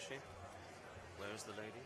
is she? Where is the lady?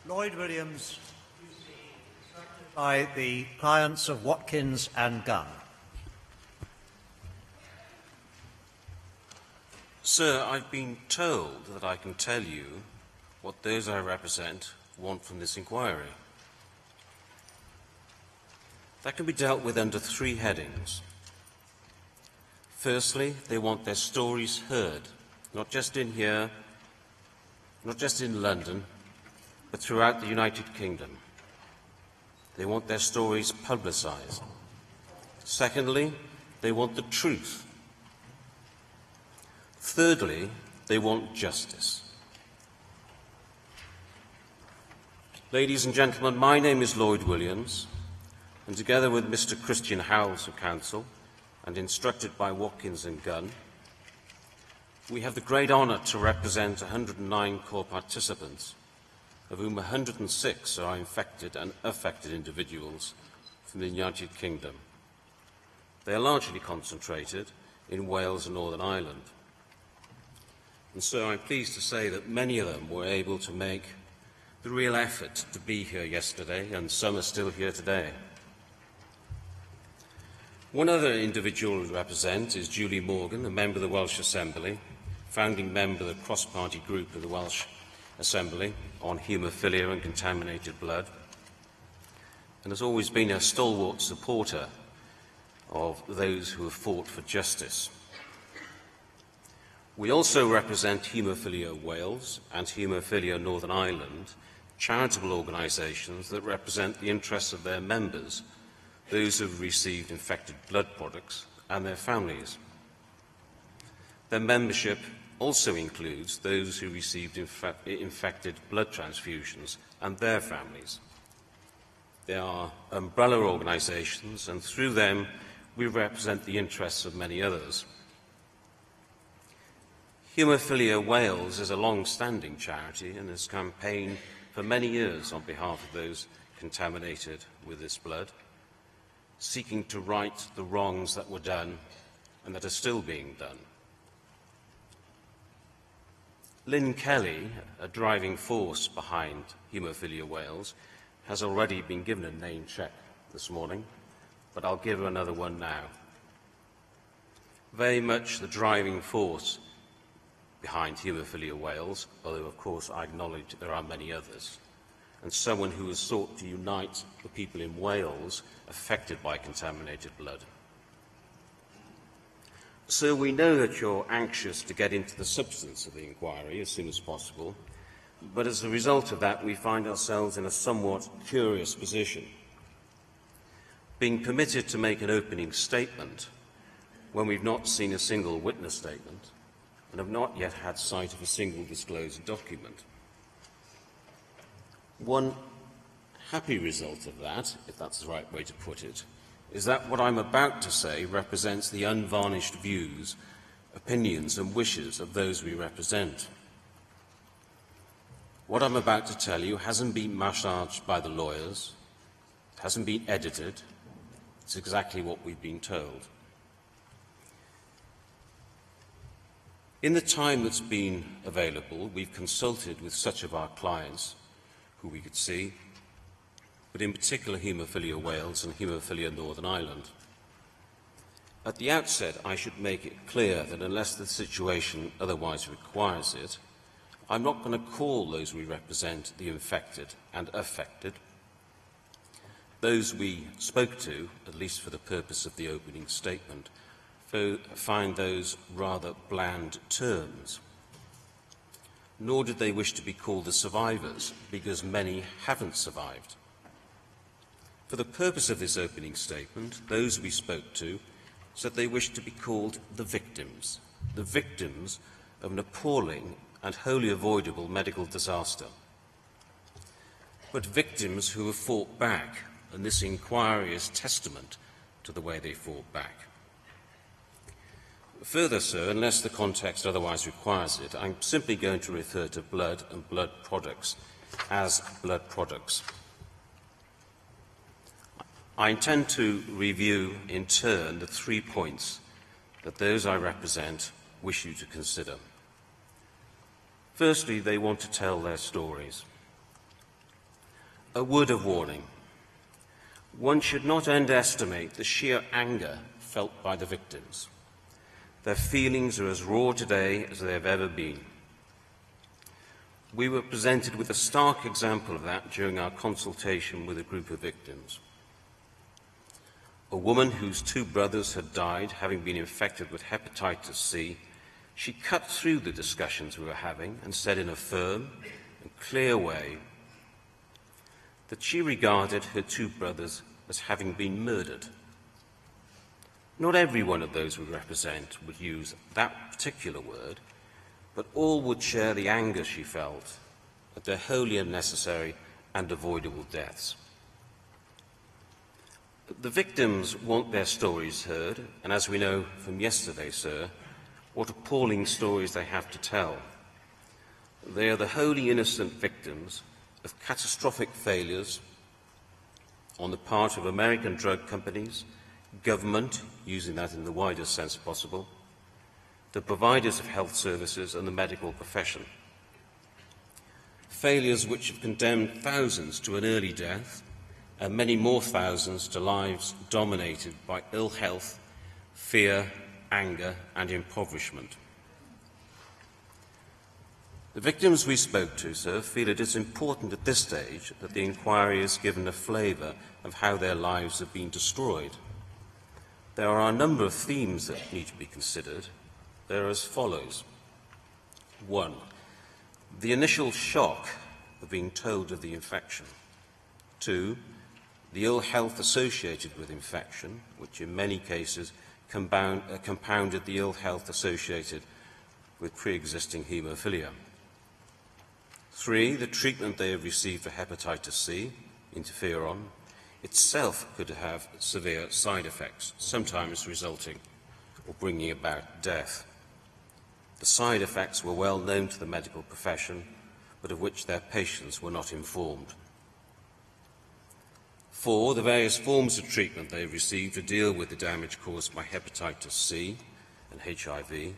Lloyd Williams QC, by the clients of Watkins and Gunn. Sir, I've been told that I can tell you what those I represent want from this inquiry. That can be dealt with under three headings. Firstly, they want their stories heard, not just in here, not just in London, but throughout the United Kingdom. They want their stories publicised. Secondly, they want the truth. Thirdly, they want justice. Ladies and gentlemen, my name is Lloyd Williams, and together with Mr. Christian Howells of Council, and instructed by Watkins and Gunn, we have the great honour to represent 109 core participants, of whom 106 are infected and affected individuals from the United Kingdom. They are largely concentrated in Wales and Northern Ireland. And so I'm pleased to say that many of them were able to make the real effort to be here yesterday, and some are still here today. One other individual we represent is Julie Morgan, a member of the Welsh Assembly, founding member of the cross-party group of the Welsh Assembly on haemophilia and contaminated blood, and has always been a stalwart supporter of those who have fought for justice. We also represent Haemophilia Wales and Haemophilia Northern Ireland, charitable organisations that represent the interests of their members, those who have received infected blood products, and their families. Their membership also includes those who received infected blood transfusions and their families. They are umbrella organisations, and through them we represent the interests of many others. Haemophilia Wales is a long-standing charity and has campaigned for many years on behalf of those contaminated with this blood, seeking to right the wrongs that were done and that are still being done. Lynn Kelly, a driving force behind Haemophilia Wales, has already been given a name check this morning, but I'll give her another one now. Very much the driving force behind Haemophilia Wales, although of course I acknowledge there are many others, and someone who has sought to unite the people in Wales affected by contaminated blood. So we know that you're anxious to get into the substance of the inquiry as soon as possible, but as a result of that we find ourselves in a somewhat curious position, being permitted to make an opening statement when we've not seen a single witness statement and have not yet had sight of a single disclosed document. One happy result of that, if that's the right way to put it, is that what I'm about to say represents the unvarnished views, opinions and wishes of those we represent. What I'm about to tell you hasn't been massaged by the lawyers, it hasn't been edited, it's exactly what we've been told. In the time that's been available, we've consulted with such of our clients who we could see, but in particular Haemophilia Wales and Haemophilia Northern Ireland. At the outset, I should make it clear that unless the situation otherwise requires it, I'm not going to call those we represent the infected and affected. Those we spoke to, at least for the purpose of the opening statement, find those rather bland terms. Nor did they wish to be called the survivors, because many haven't survived. For the purpose of this opening statement, those we spoke to said they wished to be called the victims of an appalling and wholly avoidable medical disaster. But victims who have fought back, and this inquiry is testament to the way they fought back. Further, sir, unless the context otherwise requires it, I'm simply going to refer to blood and blood products as blood products. I intend to review in turn the 3 points that those I represent wish you to consider. Firstly, they want to tell their stories. A word of warning. One should not underestimate the sheer anger felt by the victims. Their feelings are as raw today as they have ever been. We were presented with a stark example of that during our consultation with a group of victims. A woman whose 2 brothers had died, having been infected with hepatitis C, she cut through the discussions we were having and said in a firm and clear way that she regarded her 2 brothers as having been murdered. Not every one of those we represent would use that particular word, but all would share the anger she felt at their wholly unnecessary and avoidable deaths. The victims want their stories heard, and as we know from yesterday, sir, what appalling stories they have to tell. They are the wholly innocent victims of catastrophic failures on the part of American drug companies, government, using that in the widest sense possible, the providers of health services and the medical profession. Failures which have condemned thousands to an early death and many more thousands to lives dominated by ill health, fear, anger and impoverishment. The victims we spoke to, sir, feel it is important at this stage that the inquiry is given a flavour of how their lives have been destroyed. There are a number of themes that need to be considered. They are as follows. 1. The initial shock of being told of the infection. 2. The ill health associated with infection, which in many cases compounded the ill health associated with pre-existing haemophilia. 3. The treatment they have received for hepatitis C, interferon, itself could have severe side effects, sometimes resulting or bringing about death. The side effects were well known to the medical profession, but of which their patients were not informed. 4. The various forms of treatment they have received to deal with the damage caused by hepatitis C and HIV,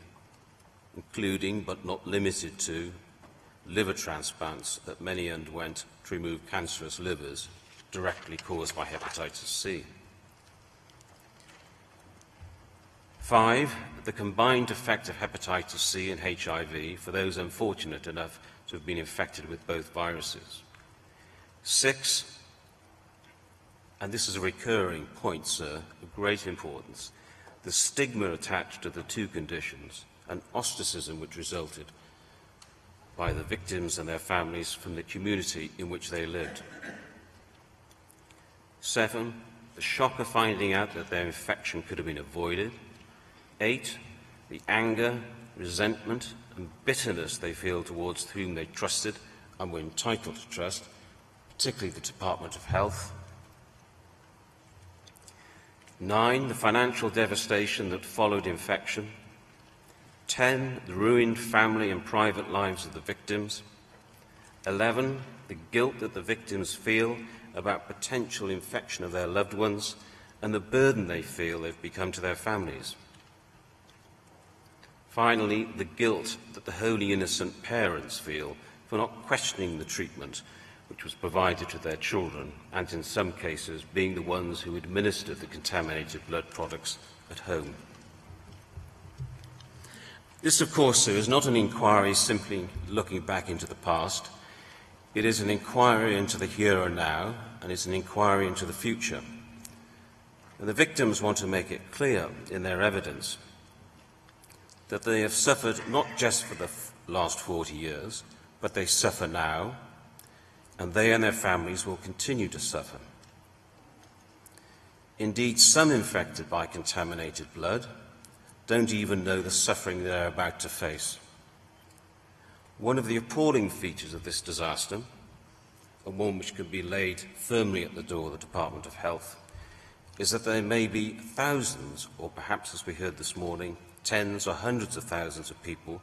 including but not limited to liver transplants that many underwent to remove cancerous livers directly caused by hepatitis C. 5. The combined effect of hepatitis C and HIV for those unfortunate enough to have been infected with both viruses. 6. And this is a recurring point, sir, of great importance, the stigma attached to the 2 conditions and ostracism which resulted by the victims and their families from the community in which they lived. 7. The shock of finding out that their infection could have been avoided. 8. The anger, resentment and bitterness they feel towards whom they trusted and were entitled to trust, particularly the Department of Health. 9. The financial devastation that followed infection. 10. The ruined family and private lives of the victims. 11. The guilt that the victims feel about potential infection of their loved ones and the burden they feel they've become to their families. Finally, the guilt that the wholly innocent parents feel for not questioning the treatment which was provided to their children, and in some cases being the ones who administered the contaminated blood products at home. This, of course, sir, is not an inquiry simply looking back into the past. It is an inquiry into the here and now, and it's an inquiry into the future. And the victims want to make it clear in their evidence that they have suffered not just for the last 40 years, but they suffer now, and they and their families will continue to suffer. Indeed, some infected by contaminated blood don't even know the suffering they're about to face. One of the appalling features of this disaster, and one which can be laid firmly at the door of the Department of Health, is that there may be thousands, or perhaps, as we heard this morning, tens or hundreds of thousands of people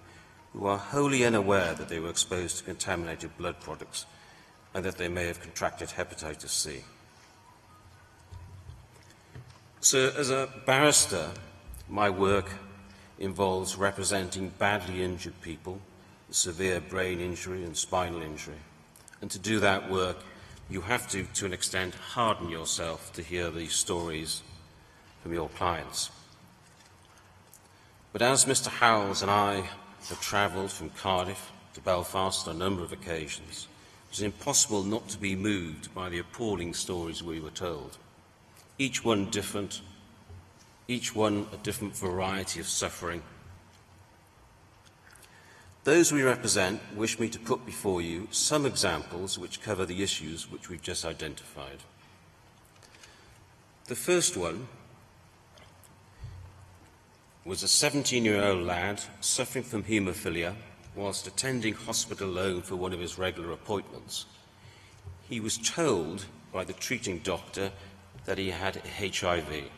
who are wholly unaware that they were exposed to contaminated blood products and that they may have contracted hepatitis C. So, as a barrister, my work involves representing badly injured people with severe brain injury and spinal injury. And to do that work, you have to an extent, harden yourself to hear these stories from your clients. But as Mr. Howells and I have travelled from Cardiff to Belfast on a number of occasions, it was impossible not to be moved by the appalling stories we were told. Each one different, each one a different variety of suffering. Those we represent wish me to put before you some examples which cover the issues which we've just identified. The first one was a 17-year-old lad suffering from haemophilia whilst attending hospital alone for one of his regular appointments. He was told by the treating doctor that he had HIV.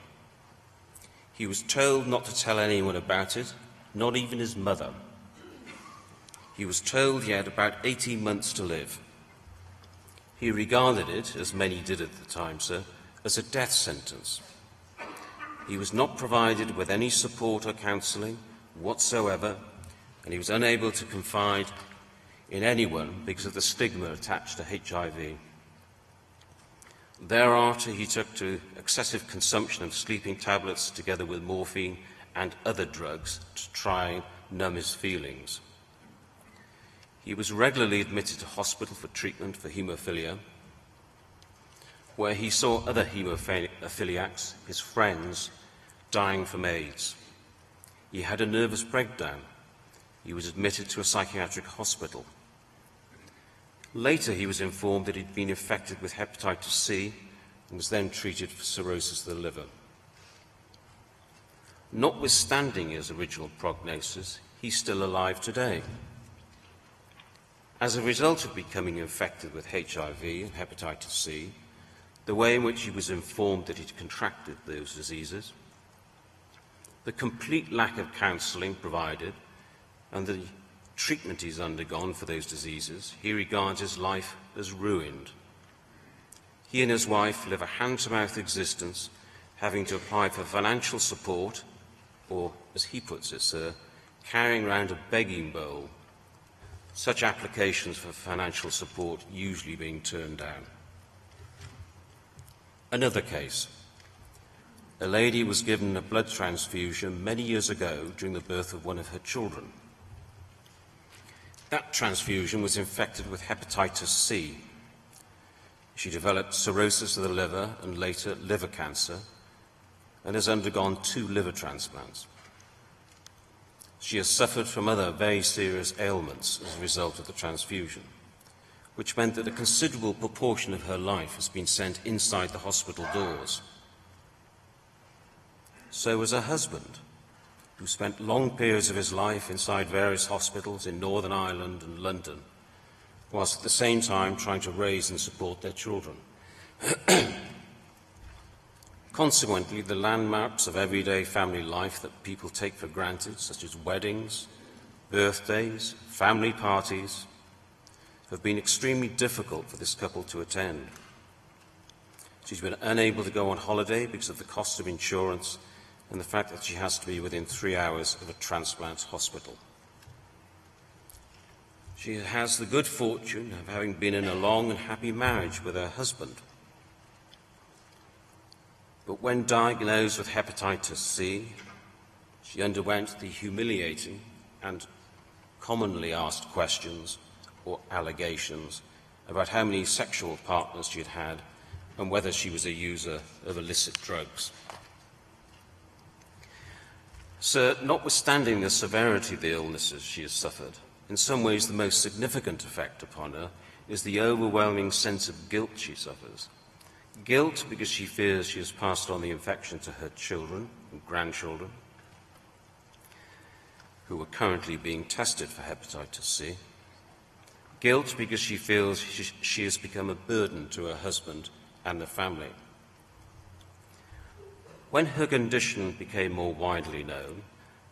He was told not to tell anyone about it, not even his mother. He was told he had about 18 months to live. He regarded it, as many did at the time, sir, as a death sentence. He was not provided with any support or counselling whatsoever, and he was unable to confide in anyone because of the stigma attached to HIV. Thereafter, he took to excessive consumption of sleeping tablets together with morphine and other drugs to try and numb his feelings. He was regularly admitted to hospital for treatment for haemophilia, where he saw other haemophiliacs, his friends, dying from AIDS. He had a nervous breakdown. He was admitted to a psychiatric hospital. Later, he was informed that he'd been infected with hepatitis C and was then treated for cirrhosis of the liver. Notwithstanding his original prognosis, he's still alive today. As a result of becoming infected with HIV and hepatitis C, the way in which he was informed that he'd contracted those diseases, the complete lack of counselling provided, and the treatment he's undergone for those diseases, he regards his life as ruined. He and his wife live a hand-to-mouth existence, having to apply for financial support, or, as he puts it, sir, carrying around a begging bowl, such applications for financial support usually being turned down. Another case. A lady was given a blood transfusion many years ago during the birth of one of her children. That transfusion was infected with hepatitis C. She developed cirrhosis of the liver and later liver cancer and has undergone 2 liver transplants. She has suffered from other very serious ailments as a result of the transfusion, which meant that a considerable proportion of her life has been spent inside the hospital doors. So was her husband, who spent long periods of his life inside various hospitals in Northern Ireland and London, whilst at the same time trying to raise and support their children. Consequently, the landmarks of everyday family life that people take for granted, such as weddings, birthdays, family parties, have been extremely difficult for this couple to attend. She's been unable to go on holiday because of the cost of insurance and the fact that she has to be within 3 hours of a transplant hospital. She has the good fortune of having been in a long and happy marriage with her husband. But when diagnosed with hepatitis C, she underwent the humiliating and commonly asked questions or allegations about how many sexual partners she had had and whether she was a user of illicit drugs. So, notwithstanding the severity of the illnesses she has suffered, in some ways the most significant effect upon her is the overwhelming sense of guilt she suffers. Guilt because she fears she has passed on the infection to her children and grandchildren, who are currently being tested for hepatitis C. Guilt because she feels she has become a burden to her husband and the family. When her condition became more widely known,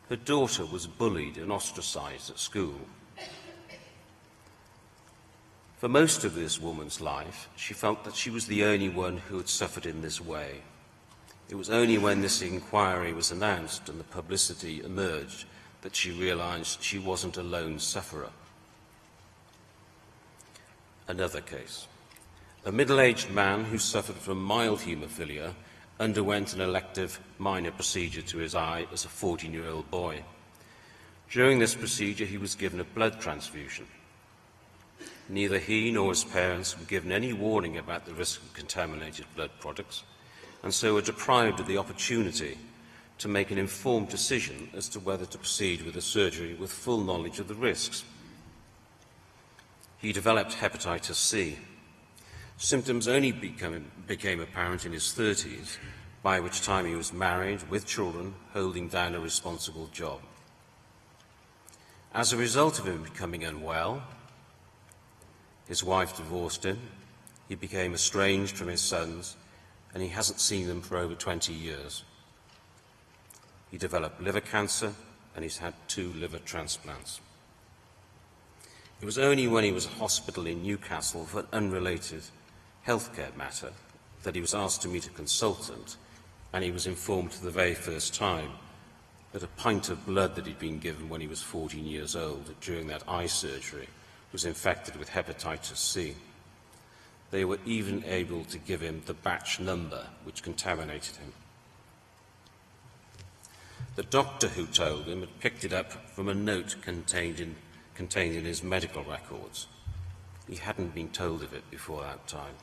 her daughter was bullied and ostracized at school. For most of this woman's life, she felt that she was the only one who had suffered in this way. It was only when this inquiry was announced and the publicity emerged that she realized she wasn't a lone sufferer. Another case. A middle-aged man who suffered from mild haemophilia underwent an elective minor procedure to his eye as a 14-year-old boy. During this procedure, he was given a blood transfusion. Neither he nor his parents were given any warning about the risk of contaminated blood products, and so were deprived of the opportunity to make an informed decision as to whether to proceed with the surgery with full knowledge of the risks. He developed hepatitis C. Symptoms only became apparent in his 30s, by which time he was married, with children, holding down a responsible job. As a result of him becoming unwell, his wife divorced him, he became estranged from his sons, and he hasn't seen them for over 20 years. He developed liver cancer, and he's had 2 liver transplants. It was only when he was at hospital in Newcastle for an unrelated healthcare matter that he was asked to meet a consultant, and he was informed for the very first time that a pint of blood that he'd been given when he was 14 years old during that eye surgery was infected with hepatitis C. They were even able to give him the batch number which contaminated him. The doctor who told him had picked it up from a note contained in his medical records. He hadn't been told of it before that time.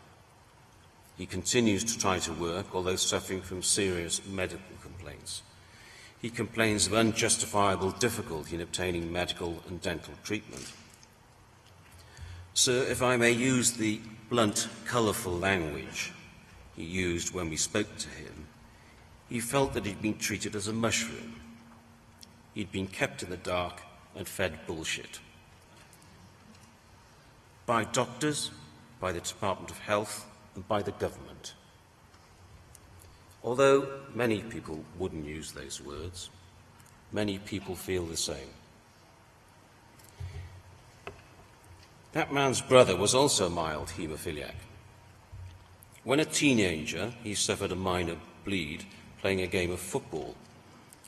He continues to try to work, although suffering from serious medical complaints. He complains of unjustifiable difficulty in obtaining medical and dental treatment. Sir, if I may use the blunt, colourful language he used when we spoke to him, he felt that he'd been treated as a mushroom. He'd been kept in the dark and fed bullshit. By doctors, by the Department of Health, and by the government. Although many people wouldn't use those words, many people feel the same. That man's brother was also a mild haemophiliac. When a teenager, he suffered a minor bleed playing a game of football.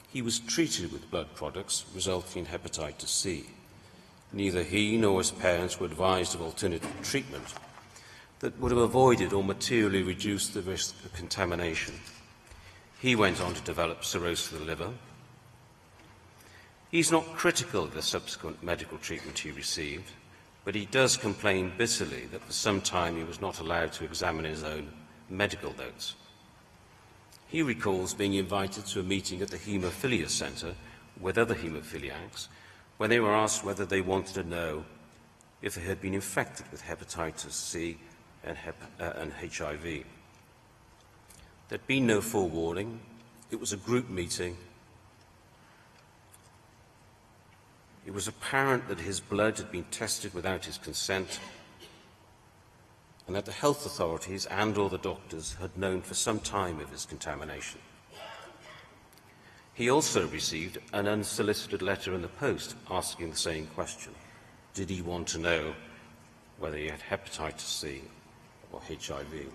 He was treated with blood products, resulting in hepatitis C. Neither he nor his parents were advised of alternative treatment that would have avoided or materially reduced the risk of contamination. He went on to develop cirrhosis of the liver. He's not critical of the subsequent medical treatment he received, but he does complain bitterly that for some time he was not allowed to examine his own medical notes. He recalls being invited to a meeting at the Haemophilia Centre with other haemophiliacs when they were asked whether they wanted to know if they had been infected with hepatitis C and HIV. There'd been no forewarning. It was a group meeting. It was apparent that his blood had been tested without his consent, and that the health authorities and or the doctors had known for some time of his contamination. He also received an unsolicited letter in the post asking the same question. Did he want to know whether he had hepatitis C or HIV?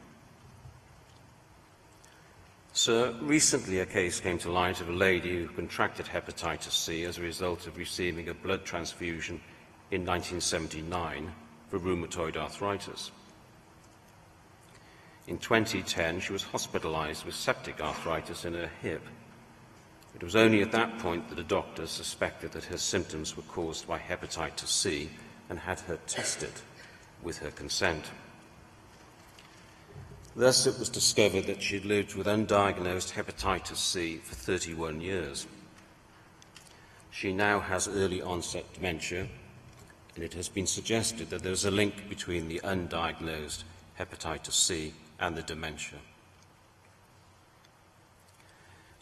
Sir, recently a case came to light of a lady who contracted hepatitis C as a result of receiving a blood transfusion in 1979 for rheumatoid arthritis. In 2010, she was hospitalized with septic arthritis in her hip. It was only at that point that a doctor suspected that her symptoms were caused by hepatitis C and had her tested with her consent. Thus, it was discovered that she had lived with undiagnosed hepatitis C for 31 years. She now has early onset dementia, and it has been suggested that there is a link between the undiagnosed hepatitis C and the dementia.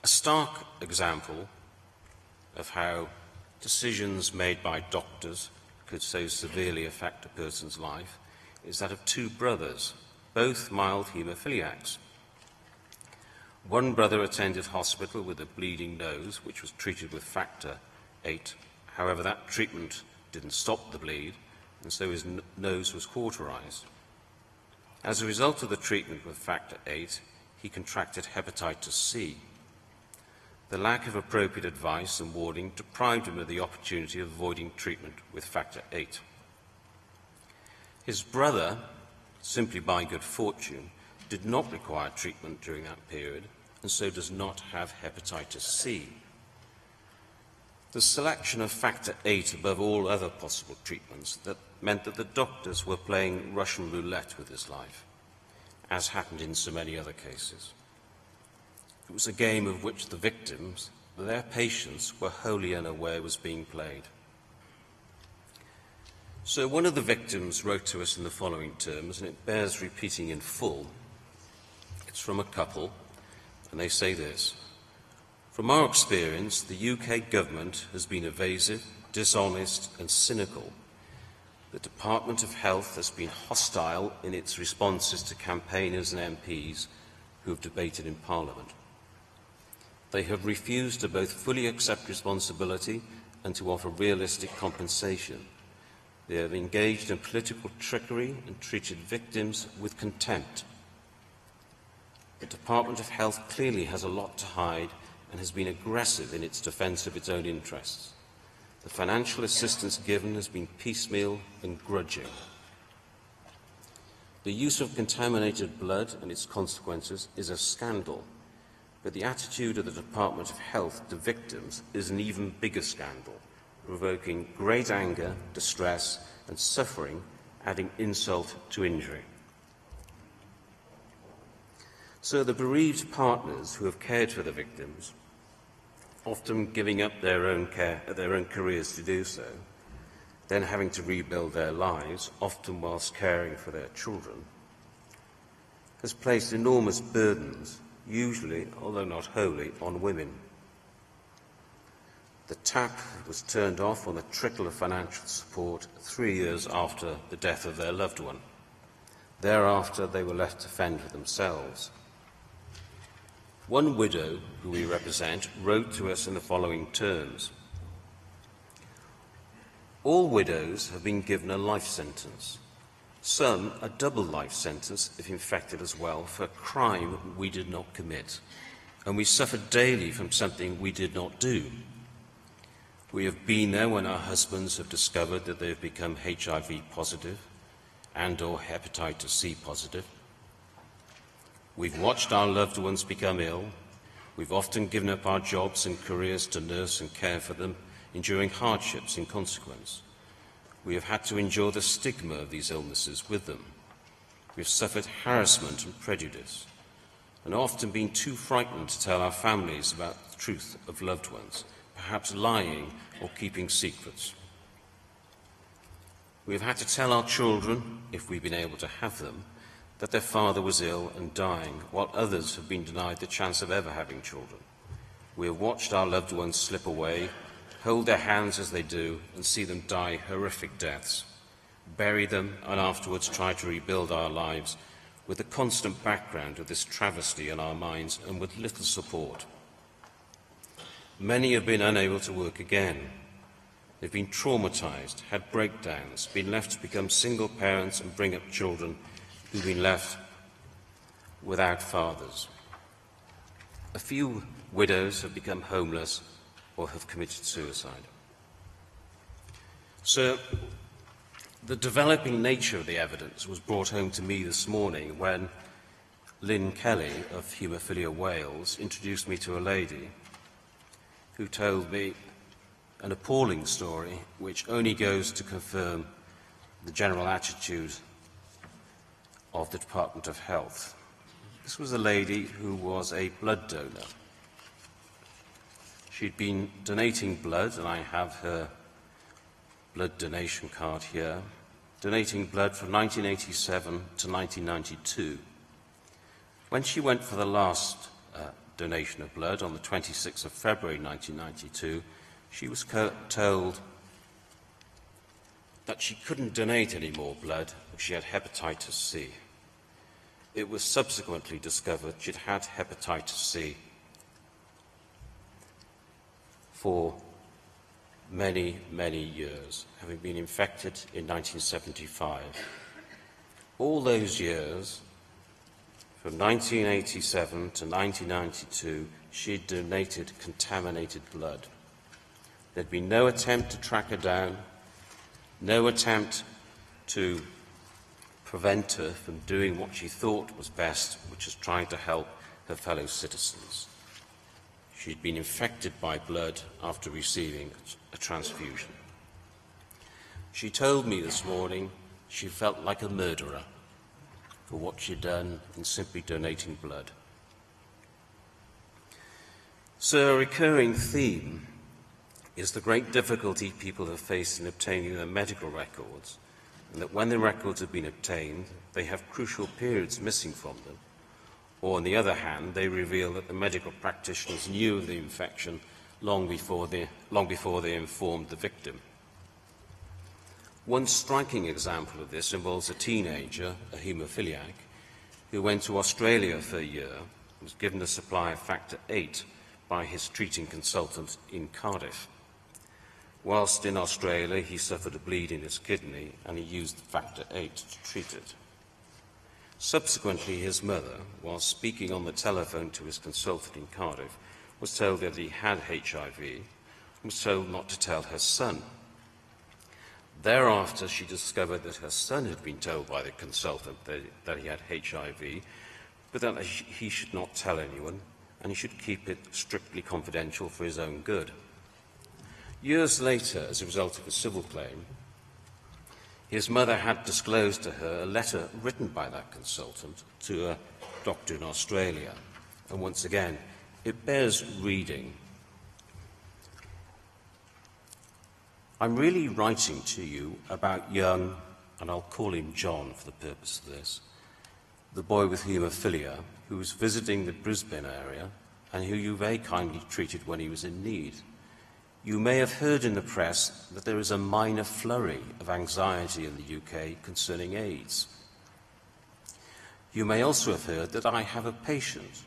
A stark example of how decisions made by doctors could so severely affect a person's life is that of two brothers, both mild haemophiliacs. One brother attended hospital with a bleeding nose, which was treated with factor VIII. However, that treatment didn't stop the bleed, and so his nose was cauterized. As a result of the treatment with factor VIII, he contracted hepatitis C. The lack of appropriate advice and warning deprived him of the opportunity of avoiding treatment with factor VIII. His brother, simply by good fortune, did not require treatment during that period, and so does not have hepatitis C. The selection of factor VIII above all other possible treatments that meant that the doctors were playing Russian roulette with his life, as happened in so many other cases. It was a game of which the victims, their patients, were wholly unaware was being played. So one of the victims wrote to us in the following terms, and it bears repeating in full. It's from a couple, and they say this: "From our experience, the UK government has been evasive, dishonest and cynical. The Department of Health has been hostile in its responses to campaigners and MPs who have debated in Parliament. They have refused to both fully accept responsibility and to offer realistic compensation. They have engaged in political trickery and treated victims with contempt. The Department of Health clearly has a lot to hide and has been aggressive in its defence of its own interests. The financial assistance given has been piecemeal and grudging. The use of contaminated blood and its consequences is a scandal, but the attitude of the Department of Health to victims is an even bigger scandal, provoking great anger, distress and suffering, adding insult to injury." So the bereaved partners who have cared for the victims, often giving up their own careers to do so, then having to rebuild their lives, often whilst caring for their children, has placed enormous burdens, usually, although not wholly, on women. The tap was turned off on the trickle of financial support 3 years after the death of their loved one. Thereafter, they were left to fend for themselves. One widow, who we represent, wrote to us in the following terms: "All widows have been given a life sentence, some a double life sentence if infected as well, for a crime we did not commit, and we suffer daily from something we did not do. We have been there when our husbands have discovered that they have become HIV positive and/or hepatitis C positive. We've watched our loved ones become ill. We've often given up our jobs and careers to nurse and care for them, enduring hardships in consequence. We have had to endure the stigma of these illnesses with them. We have suffered harassment and prejudice, and often been too frightened to tell our families about the truth of loved ones, perhaps lying or keeping secrets. We have had to tell our children, if we've been able to have them, that their father was ill and dying, while others have been denied the chance of ever having children. We have watched our loved ones slip away, hold their hands as they do, and see them die horrific deaths, bury them, and afterwards try to rebuild our lives with the constant background of this travesty in our minds and with little support. Many have been unable to work again. They've been traumatized, had breakdowns, been left to become single parents and bring up children who've been left without fathers. A few widows have become homeless or have committed suicide. So, the developing nature of the evidence was brought home to me this morning when Lynn Kelly of Haemophilia Wales introduced me to a lady who told me an appalling story which only goes to confirm the general attitude of the Department of Health. This was a lady who was a blood donor. She'd been donating blood, and I have her blood donation card here, donating blood from 1987 to 1992. When she went for the last donation of blood on the 26th of February 1992, she was told that she couldn't donate any more blood because she had hepatitis C. It was subsequently discovered she'd had hepatitis C for many, many years, having been infected in 1975. All those years, from 1987 to 1992, she had donated contaminated blood. There'd been no attempt to track her down, no attempt to prevent her from doing what she thought was best, which was trying to help her fellow citizens. She'd been infected by blood after receiving a transfusion. She told me this morning she felt like a murderer for what she'd done in simply donating blood. So a recurring theme is the great difficulty people have faced in obtaining their medical records, and that when the records have been obtained, they have crucial periods missing from them. Or, on the other hand, they reveal that the medical practitioners knew of the infection long before they informed the victim. One striking example of this involves a teenager, a haemophiliac, who went to Australia for a year and was given a supply of factor VIII by his treating consultant in Cardiff. Whilst in Australia, he suffered a bleed in his kidney and he used factor VIII to treat it. Subsequently, his mother, while speaking on the telephone to his consultant in Cardiff, was told that he had HIV and was told not to tell her son. Thereafter, she discovered that her son had been told by the consultant that he had HIV, but that he should not tell anyone and he should keep it strictly confidential for his own good. Years later, as a result of a civil claim, his mother had disclosed to her a letter written by that consultant to a doctor in Australia. And once again, it bears reading. I'm really writing to you about young, and I'll call him John for the purpose of this, the boy with haemophilia who was visiting the Brisbane area and who you very kindly treated when he was in need. You may have heard in the press that there is a minor flurry of anxiety in the UK concerning AIDS. You may also have heard that I have a patient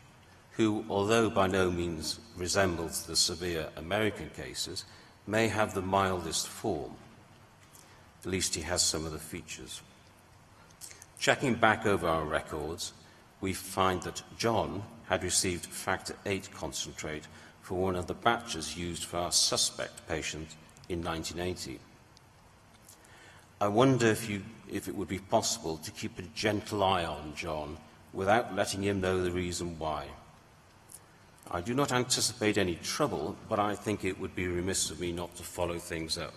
who, although by no means resembles the severe American cases, may have the mildest form. At least he has some of the features. Checking back over our records, we find that John had received factor VIII concentrate for one of the batches used for our suspect patient in 1980. I wonder if it would be possible to keep a gentle eye on John without letting him know the reason why. I do not anticipate any trouble, but I think it would be remiss of me not to follow things up.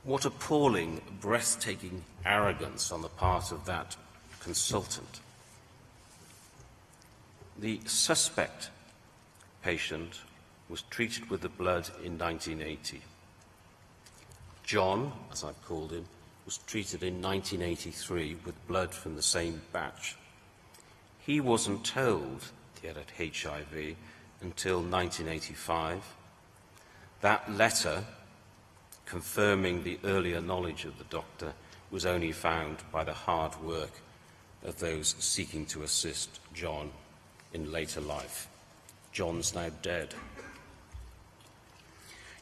What appalling, breathtaking arrogance on the part of that consultant. The suspect patient was treated with the blood in 1980. John, as I've called him, was treated in 1983 with blood from the same batch. He wasn't told he had HIV until 1985. That letter, confirming the earlier knowledge of the doctor, was only found by the hard work of those seeking to assist John in later life. John's now dead.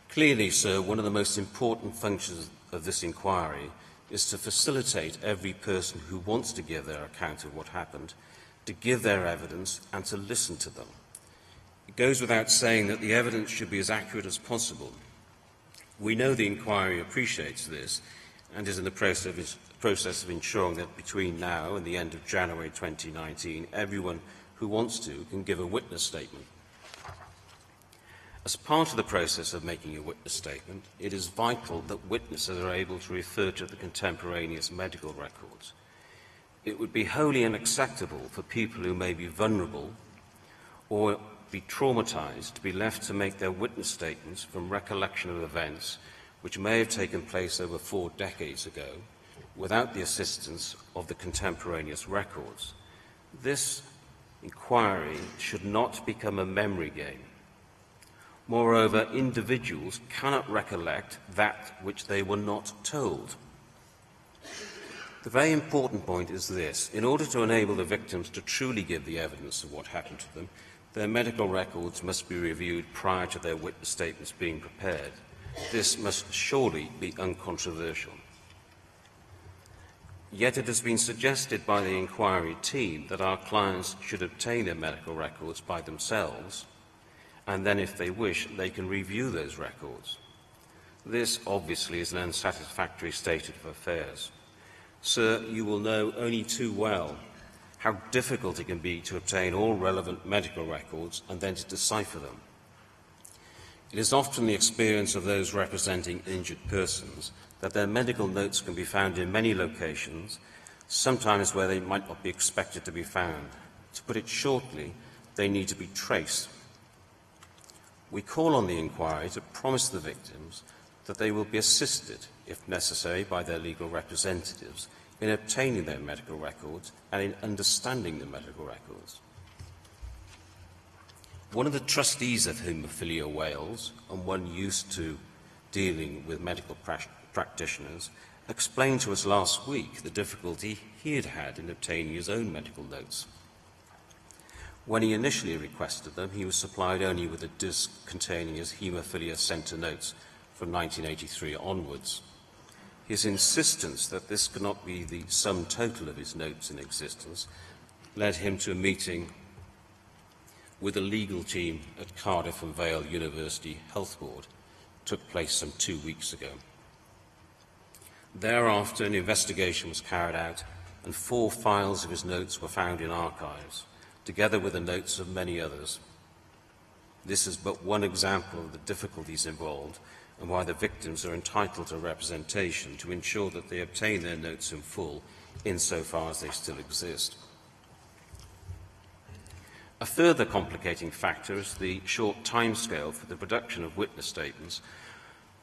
Clearly, sir, one of the most important functions of this inquiry is to facilitate every person who wants to give their account of what happened to give their evidence and to listen to them. It goes without saying that the evidence should be as accurate as possible. We know the inquiry appreciates this and is in the process of ensuring that between now and the end of January 2019, everyone who wants to can give a witness statement. As part of the process of making a witness statement, it is vital that witnesses are able to refer to the contemporaneous medical records. It would be wholly unacceptable for people who may be vulnerable or be traumatized to be left to make their witness statements from recollection of events which may have taken place over 4 decades ago without the assistance of the contemporaneous records. This inquiry should not become a memory game. Moreover, individuals cannot recollect that which they were not told. The very important point is this: in order to enable the victims to truly give the evidence of what happened to them, their medical records must be reviewed prior to their witness statements being prepared. This must surely be uncontroversial. Yet it has been suggested by the inquiry team that our clients should obtain their medical records by themselves, and then, if they wish, they can review those records. This, obviously, is an unsatisfactory state of affairs. Sir, you will know only too well how difficult it can be to obtain all relevant medical records and then to decipher them. It is often the experience of those representing injured persons that their medical notes can be found in many locations, sometimes where they might not be expected to be found. To put it shortly, they need to be traced. We call on the inquiry to promise the victims that they will be assisted, if necessary, by their legal representatives in obtaining their medical records and in understanding the medical records. One of the trustees of Haemophilia Wales, and one used to dealing with medical practitioners, explained to us last week the difficulty he had had in obtaining his own medical notes. When he initially requested them, he was supplied only with a disc containing his Haemophilia Centre notes from 1983 onwards. His insistence that this could not be the sum total of his notes in existence led him to a meeting with a legal team at Cardiff and Vale University Health Board. It took place some 2 weeks ago. Thereafter, an investigation was carried out, and 4 files of his notes were found in archives, together with the notes of many others. This is but one example of the difficulties involved and why the victims are entitled to representation to ensure that they obtain their notes in full, insofar as they still exist. A further complicating factor is the short timescale for the production of witness statements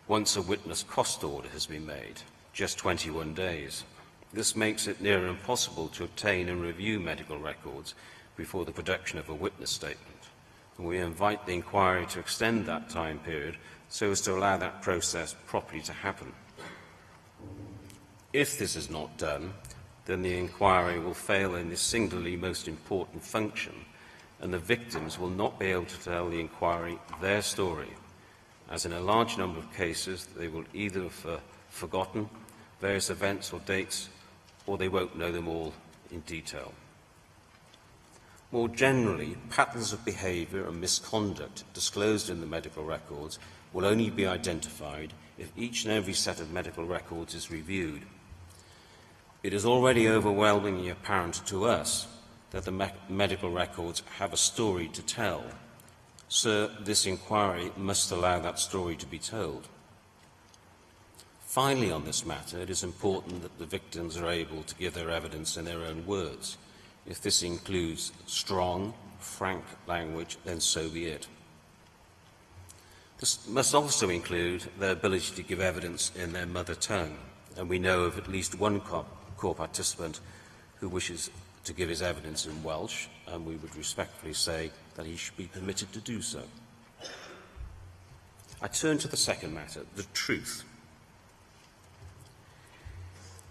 once a witness cost order has been made, just 21 days. This makes it near impossible to obtain and review medical records before the production of a witness statement, and we invite the inquiry to extend that time period so as to allow that process properly to happen. If this is not done, then the inquiry will fail in this singularly most important function, and the victims will not be able to tell the inquiry their story, as in a large number of cases they will either have forgotten various events or dates, or they won't know them all in detail. More generally, patterns of behaviour and misconduct disclosed in the medical records will only be identified if each and every set of medical records is reviewed. It is already overwhelmingly apparent to us that the medical records have a story to tell. Sir, this inquiry must allow that story to be told. Finally, on this matter, it is important that the victims are able to give their evidence in their own words. If this includes strong, frank language, then so be it. This must also include their ability to give evidence in their mother tongue, and we know of at least one court participant who wishes to give his evidence in Welsh, and we would respectfully say that he should be permitted to do so. I turn to the second matter, the truth.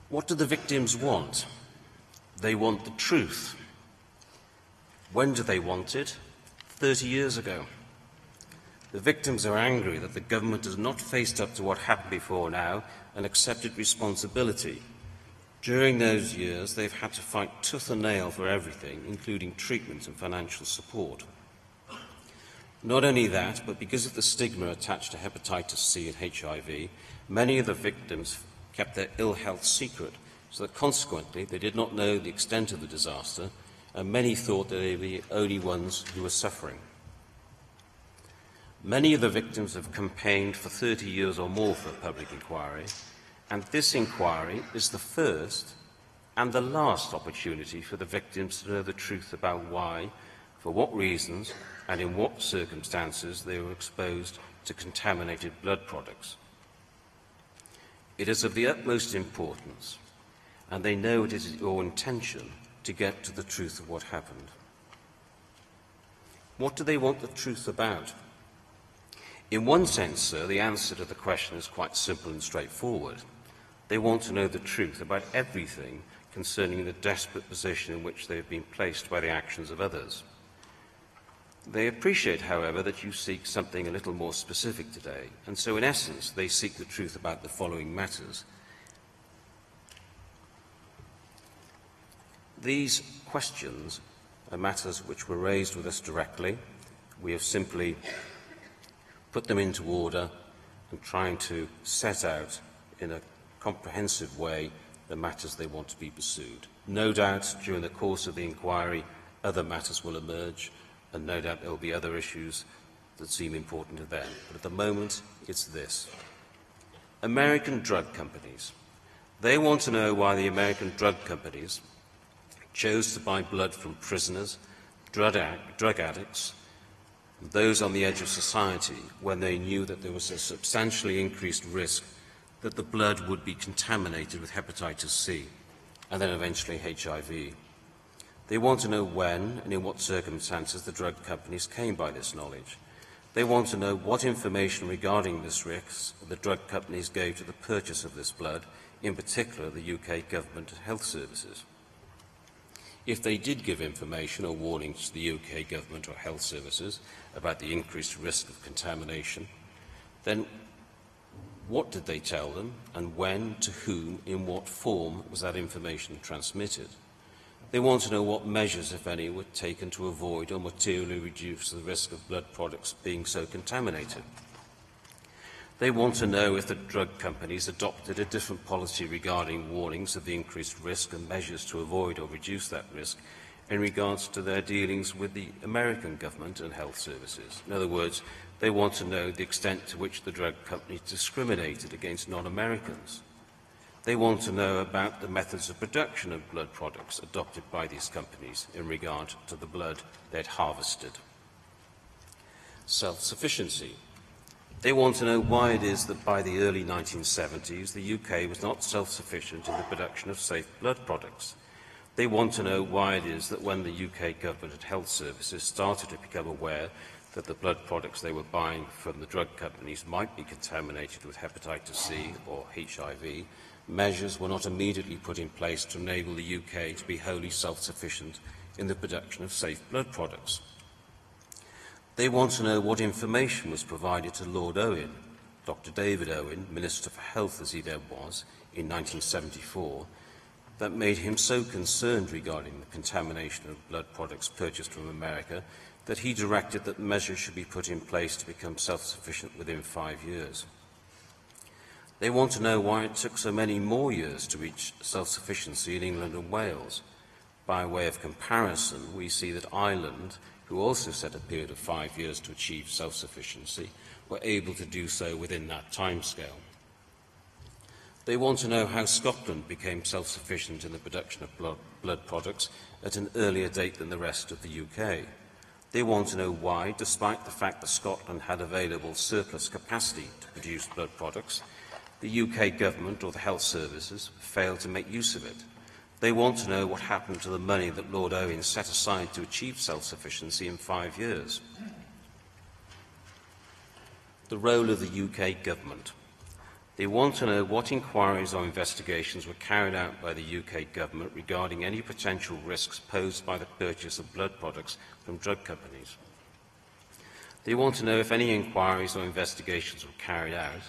What do the victims want? They want the truth. When do they want it? 30 years ago. The victims are angry that the government has not faced up to what happened before now and accepted responsibility. During those years, they've had to fight tooth and nail for everything, including treatment and financial support. Not only that, but because of the stigma attached to hepatitis C and HIV, many of the victims kept their ill health secret, so that consequently they did not know the extent of the disaster, and many thought that they were the only ones who were suffering. Many of the victims have campaigned for 30 years or more for a public inquiry, and this inquiry is the first and the last opportunity for the victims to know the truth about why, for what reasons, and in what circumstances they were exposed to contaminated blood products. It is of the utmost importance, and they know it is your intention to get to the truth of what happened. What do they want the truth about? In one sense, sir, the answer to the question is quite simple and straightforward. They want to know the truth about everything concerning the desperate position in which they have been placed by the actions of others. They appreciate, however, that you seek something a little more specific today, and so in essence they seek the truth about the following matters. These questions are matters which were raised with us directly. We have simply put them into order and trying to set out in a comprehensive way the matters they want to be pursued. No doubt, during the course of the inquiry, other matters will emerge, and no doubt there will be other issues that seem important to them. But at the moment, it's this. American drug companies. They want to know why the American drug companies chose to buy blood from prisoners, drug addicts, and those on the edge of society when they knew that there was a substantially increased risk that the blood would be contaminated with hepatitis C and then eventually HIV. They want to know when and in what circumstances the drug companies came by this knowledge. They want to know what information regarding this risk the drug companies gave to the purchase of this blood, in particular the UK government and health services. If they did give information or warnings to the UK government or health services about the increased risk of contamination, then what did they tell them, and when, to whom, in what form was that information transmitted? They want to know what measures, if any, were taken to avoid or materially reduce the risk of blood products being so contaminated. They want to know if the drug companies adopted a different policy regarding warnings of the increased risk and measures to avoid or reduce that risk in regards to their dealings with the American government and health services. In other words, they want to know the extent to which the drug companies discriminated against non-Americans. They want to know about the methods of production of blood products adopted by these companies in regard to the blood they'd harvested. Self-sufficiency. They want to know why it is that by the early 1970s the UK was not self-sufficient in the production of safe blood products. They want to know why it is that when the UK government and health services started to become aware that the blood products they were buying from the drug companies might be contaminated with hepatitis C or HIV, measures were not immediately put in place to enable the UK to be wholly self-sufficient in the production of safe blood products. They want to know what information was provided to Lord Owen, Dr. David Owen, Minister for Health as he then was, in 1974, that made him so concerned regarding the contamination of blood products purchased from America that he directed that measures should be put in place to become self-sufficient within 5 years. They want to know why it took so many more years to reach self-sufficiency in England and Wales. By way of comparison, we see that Ireland, who also set a period of 5 years to achieve self-sufficiency, were able to do so within that timescale. They want to know how Scotland became self-sufficient in the production of blood products at an earlier date than the rest of the UK. They want to know why, despite the fact that Scotland had available surplus capacity to produce blood products, the UK government or the health services failed to make use of it. They want to know what happened to the money that Lord Owen set aside to achieve self-sufficiency in 5 years. The role of the UK government. They want to know what inquiries or investigations were carried out by the UK government regarding any potential risks posed by the purchase of blood products from drug companies. They want to know if any inquiries or investigations were carried out,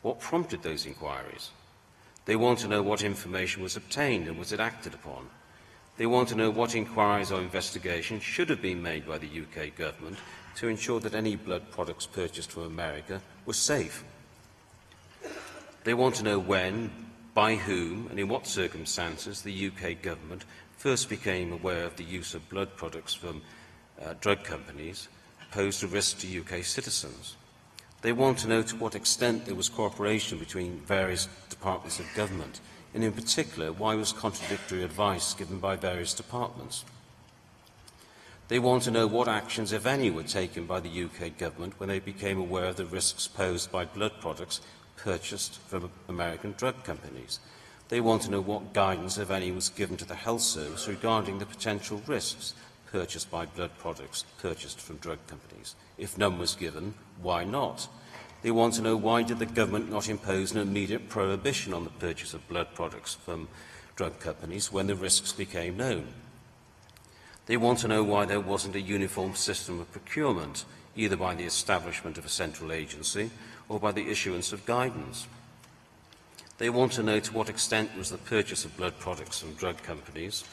what prompted those inquiries. They want to know what information was obtained and was it acted upon. They want to know what inquiries or investigations should have been made by the UK government to ensure that any blood products purchased from America were safe. They want to know when, by whom, and in what circumstances the UK government first became aware of the use of blood products from drug companies, posed a risk to UK citizens. They want to know to what extent there was cooperation between various departments of government, and in particular, why was contradictory advice given by various departments. They want to know what actions, if any, were taken by the UK government when they became aware of the risks posed by blood products purchased from American drug companies. They want to know what guidance, if any, was given to the health service regarding the potential risks purchased by blood products purchased from drug companies. If none was given, why not? They want to know why did the government not impose an immediate prohibition on the purchase of blood products from drug companies when the risks became known. They want to know why there wasn't a uniform system of procurement, either by the establishment of a central agency or by the issuance of guidance. They want to know to what extent was the purchase of blood products from drug companies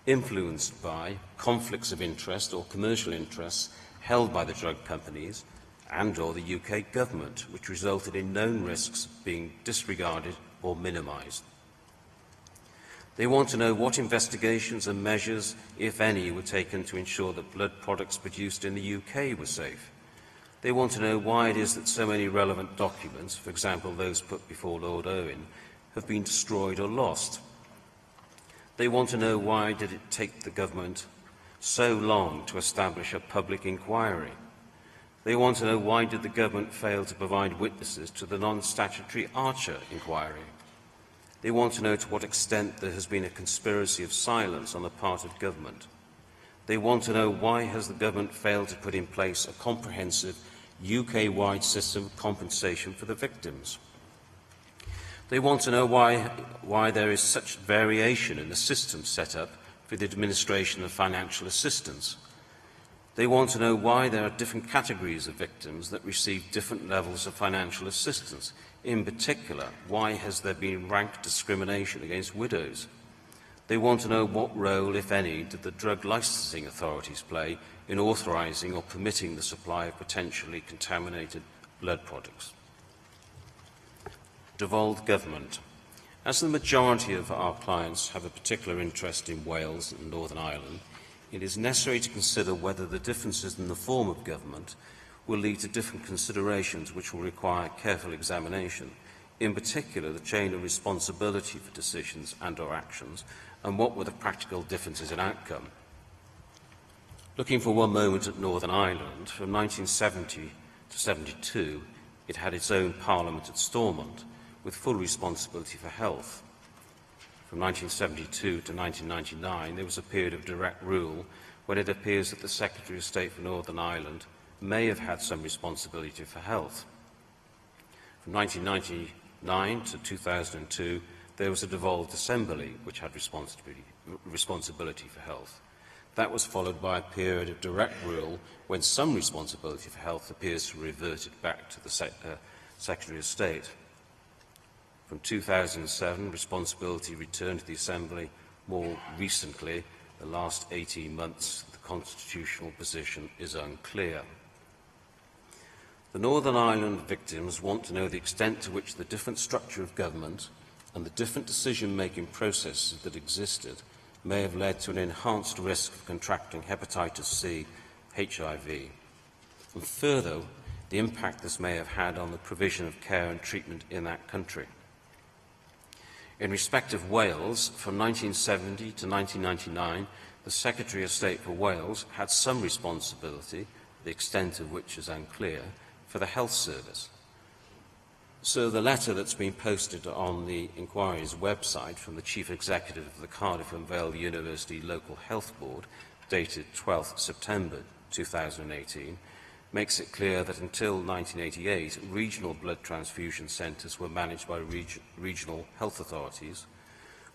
influenced by conflicts of interest or commercial interests held by the drug companies and or the UK government, which resulted in known risks being disregarded or minimised. They want to know what investigations and measures, if any, were taken to ensure that blood products produced in the UK were safe. They want to know why it is that so many relevant documents, for example those put before Lord Owen, have been destroyed or lost. They want to know why did it take the government so long to establish a public inquiry. They want to know why did the government fail to provide witnesses to the non-statutory Archer inquiry. They want to know to what extent there has been a conspiracy of silence on the part of government. They want to know why has the government failed to put in place a comprehensive UK-wide system of compensation for the victims. They want to know why there is such variation in the system set up for the administration of financial assistance. They want to know why there are different categories of victims that receive different levels of financial assistance. In particular, why has there been rank discrimination against widows? They want to know what role, if any, did the drug licensing authorities play in authorising or permitting the supply of potentially contaminated blood products. Devolved government. As the majority of our clients have a particular interest in Wales and Northern Ireland, it is necessary to consider whether the differences in the form of government will lead to different considerations which will require careful examination, in particular the chain of responsibility for decisions and or actions, and what were the practical differences in outcome. Looking for one moment at Northern Ireland, from 1970 to 72, it had its own parliament at Stormont, with full responsibility for health. From 1972 to 1999, there was a period of direct rule when it appears that the Secretary of State for Northern Ireland may have had some responsibility for health. From 1999 to 2002, there was a devolved assembly which had responsibility for health. That was followed by a period of direct rule when some responsibility for health appears to have reverted back to the Secretary of State. From 2007, responsibility returned to the Assembly. More recently, the last 18 months, the constitutional position is unclear. The Northern Ireland victims want to know the extent to which the different structure of government and the different decision-making processes that existed may have led to an enhanced risk of contracting hepatitis C, HIV, and further, the impact this may have had on the provision of care and treatment in that country. In respect of Wales, from 1970 to 1999, the Secretary of State for Wales had some responsibility, the extent of which is unclear, for the health service. So the letter that's been posted on the inquiry's website from the Chief Executive of the Cardiff and Vale University Local Health Board, dated 12th September 2018, makes it clear that until 1988, regional blood transfusion centres were managed by regional health authorities,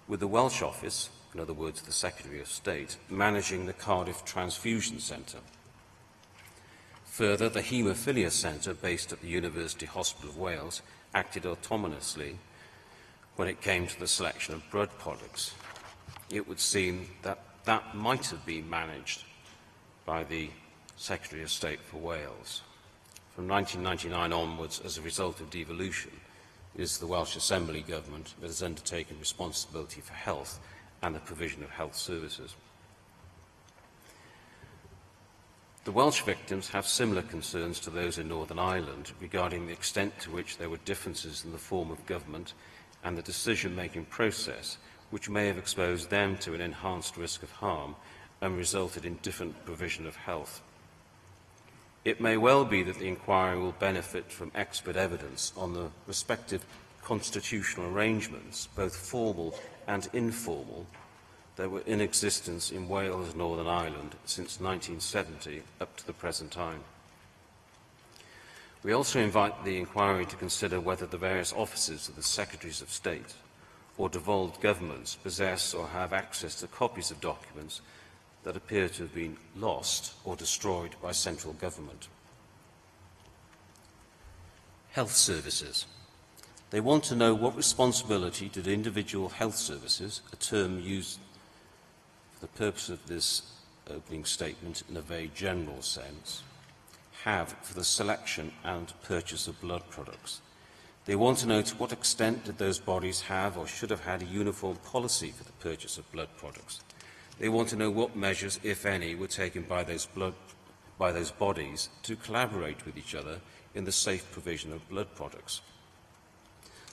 with the Welsh Office, in other words the Secretary of State, managing the Cardiff Transfusion Centre. Further, the Haemophilia Centre, based at the University Hospital of Wales, acted autonomously when it came to the selection of blood products. It would seem that that might have been managed by the Secretary of State for Wales. From 1999 onwards, as a result of devolution, it is the Welsh Assembly Government that has undertaken responsibility for health and the provision of health services. The Welsh victims have similar concerns to those in Northern Ireland regarding the extent to which there were differences in the form of government and the decision-making process, which may have exposed them to an enhanced risk of harm and resulted in different provision of health. It may well be that the inquiry will benefit from expert evidence on the respective constitutional arrangements, both formal and informal, that were in existence in Wales and Northern Ireland since 1970 up to the present time. We also invite the inquiry to consider whether the various offices of the Secretaries of State or devolved governments possess or have access to copies of documents that appear to have been lost or destroyed by central government. Health services. They want to know what responsibility did individual health services, a term used for the purpose of this opening statement in a very general sense, have for the selection and purchase of blood products. They want to know to what extent did those bodies have or should have had a uniform policy for the purchase of blood products. They want to know what measures, if any, were taken by those bodies to collaborate with each other in the safe provision of blood products.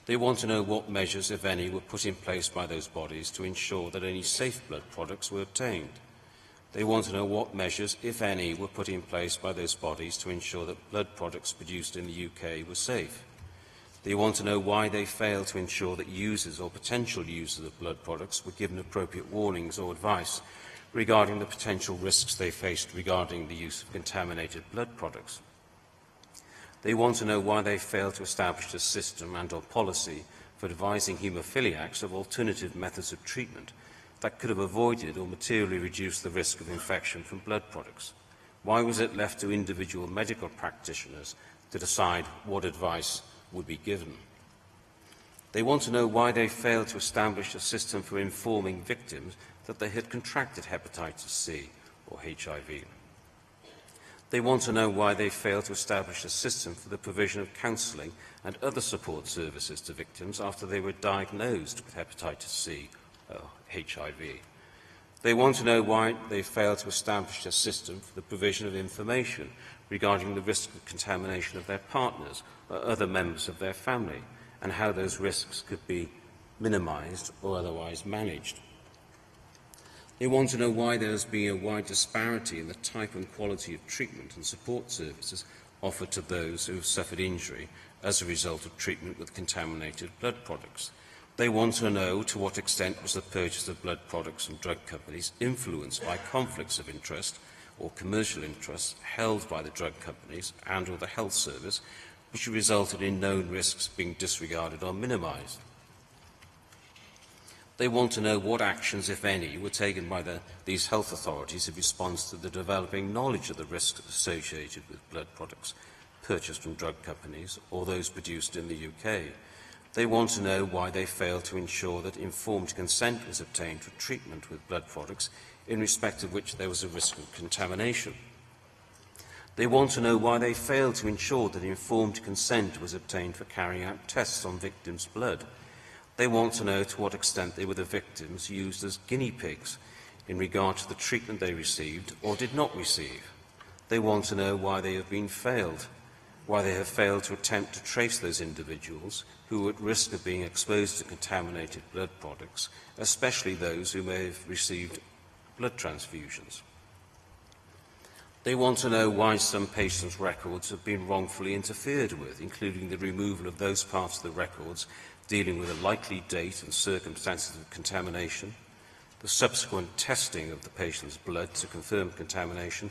They want to know what measures, if any, were put in place by those bodies to ensure that only safe blood products were obtained. They want to know what measures, if any, were put in place by those bodies to ensure that blood products produced in the UK were safe. They want to know why they failed to ensure that users or potential users of blood products were given appropriate warnings or advice regarding the potential risks they faced regarding the use of contaminated blood products. They want to know why they failed to establish a system and/or policy for advising haemophiliacs of alternative methods of treatment that could have avoided or materially reduced the risk of infection from blood products. Why was it left to individual medical practitioners to decide what advice would be given? They want to know why they failed to establish a system for informing victims that they had contracted hepatitis C or HIV. They want to know why they failed to establish a system for the provision of counselling and other support services to victims after they were diagnosed with hepatitis C or HIV. They want to know why they failed to establish a system for the provision of information regarding the risk of contamination of their partners or other members of their family, and how those risks could be minimised or otherwise managed. They want to know why there has been a wide disparity in the type and quality of treatment and support services offered to those who have suffered injury as a result of treatment with contaminated blood products. They want to know to what extent was the purchase of blood products from drug companies influenced by conflicts of interest or commercial interests held by the drug companies and or the health service, which resulted in known risks being disregarded or minimised. They want to know what actions, if any, were taken by these health authorities in response to the developing knowledge of the risks associated with blood products purchased from drug companies or those produced in the UK. They want to know why they failed to ensure that informed consent was obtained for treatment with blood products in respect of which there was a risk of contamination. They want to know why they failed to ensure that informed consent was obtained for carrying out tests on victims' blood. They want to know to what extent they were the victims used as guinea pigs in regard to the treatment they received or did not receive. They want to know why they have failed to attempt to trace those individuals who were at risk of being exposed to contaminated blood products, especially those who may have received blood transfusions. They want to know why some patients' records have been wrongfully interfered with, including the removal of those parts of the records dealing with a likely date and circumstances of contamination, the subsequent testing of the patient's blood to confirm contamination,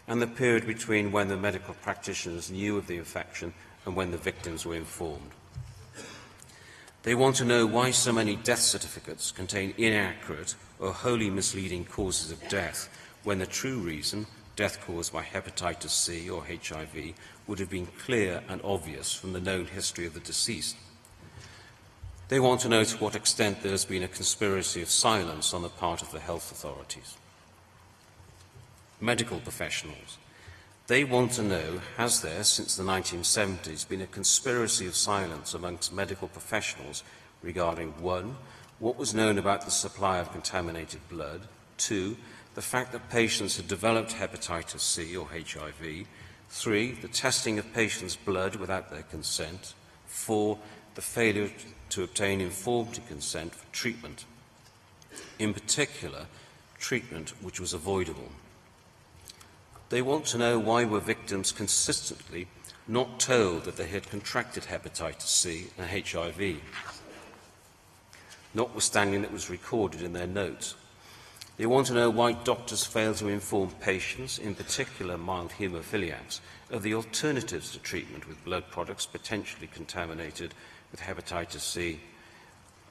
and the period between when the medical practitioners knew of the infection and when the victims were informed. They want to know why so many death certificates contain inaccurate or wholly misleading causes of death, when the true reason, death caused by hepatitis C or HIV, would have been clear and obvious from the known history of the deceased. They want to know to what extent there has been a conspiracy of silence on the part of the health authorities. Medical professionals. They want to know, has there, since the 1970s, been a conspiracy of silence amongst medical professionals regarding 1. What was known about the supply of contaminated blood, 2. the fact that patients had developed hepatitis C or HIV. 3, the testing of patients' blood without their consent. 4, the failure to obtain informed consent for treatment, in particular, treatment which was avoidable. They want to know why were victims consistently not told that they had contracted hepatitis C and HIV, notwithstanding that it was recorded in their notes. They want to know why doctors fail to inform patients, in particular mild haemophiliacs, of the alternatives to treatment with blood products potentially contaminated with hepatitis C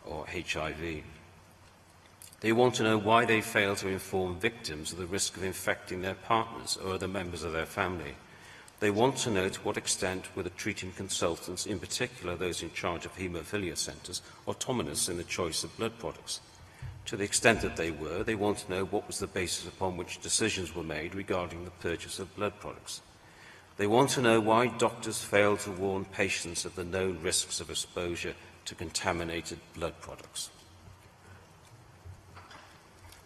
or HIV. They want to know why they fail to inform victims of the risk of infecting their partners or other members of their family. They want to know to what extent were the treating consultants, in particular those in charge of haemophilia centres, autonomous in the choice of blood products. To the extent that they were, they want to know what was the basis upon which decisions were made regarding the purchase of blood products. They want to know why doctors failed to warn patients of the known risks of exposure to contaminated blood products.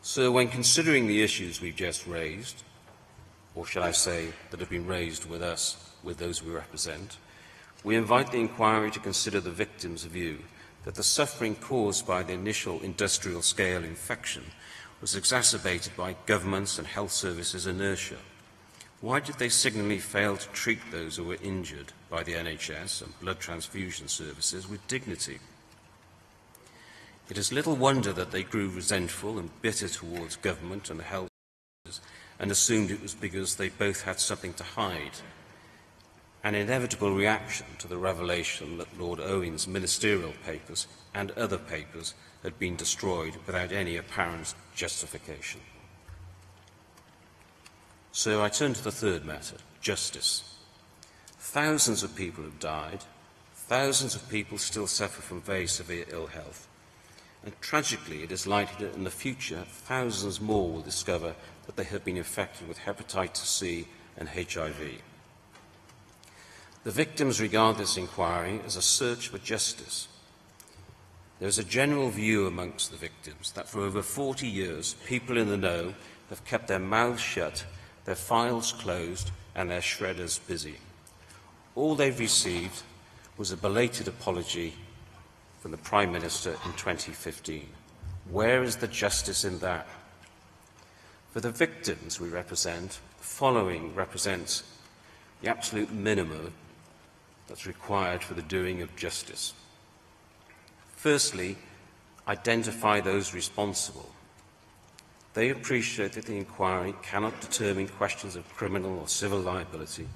So when considering the issues we've just raised, or shall I say that have been raised with us, with those we represent, we invite the inquiry to consider the victim's view that the suffering caused by the initial industrial-scale infection was exacerbated by governments and health services inertia. Why did they signally fail to treat those who were injured by the NHS and blood transfusion services with dignity? It is little wonder that they grew resentful and bitter towards government and the health services and assumed it was because they both had something to hide. An inevitable reaction to the revelation that Lord Owen's ministerial papers and other papers had been destroyed without any apparent justification. So I turn to the third matter, justice. Thousands of people have died. Thousands of people still suffer from very severe ill health. And tragically, it is likely that in the future, thousands more will discover that they have been infected with hepatitis C and HIV. The victims regard this inquiry as a search for justice. There is a general view amongst the victims that for over 40 years, people in the know have kept their mouths shut, their files closed, and their shredders busy. All they've received was a belated apology from the Prime Minister in 2015. Where is the justice in that? For the victims we represent, the following represents the absolute minimum that's required for the doing of justice. Firstly, identify those responsible. They appreciate that the inquiry cannot determine questions of criminal or civil liability,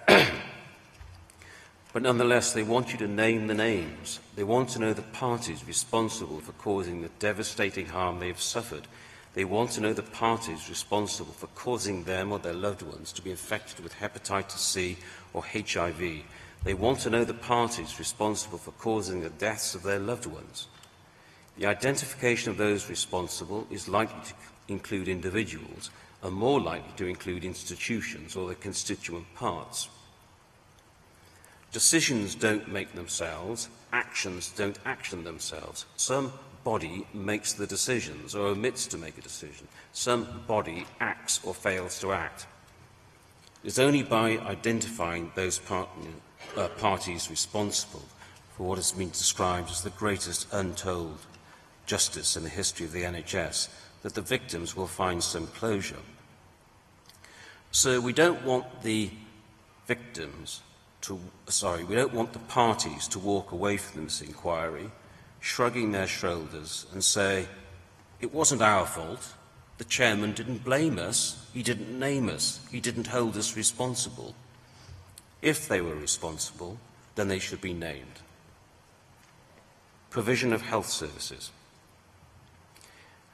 but nonetheless they want you to name the names. They want to know the parties responsible for causing the devastating harm they have suffered. They want to know the parties responsible for causing them or their loved ones to be infected with hepatitis C or HIV. They want to know the parties responsible for causing the deaths of their loved ones. The identification of those responsible is likely to include individuals and more likely to include institutions or their constituent parts. Decisions don't make themselves, actions don't action themselves. Some body makes the decisions or omits to make a decision. Some body acts or fails to act. It is only by identifying those parties responsible for what has been described as the greatest untold justice in the history of the NHS that the victims will find some closure. So we don't want the parties to walk away from this inquiry, shrugging their shoulders and say, it wasn't our fault, the chairman didn't blame us, he didn't name us, he didn't hold us responsible. If they were responsible, then they should be named. Provision of health services.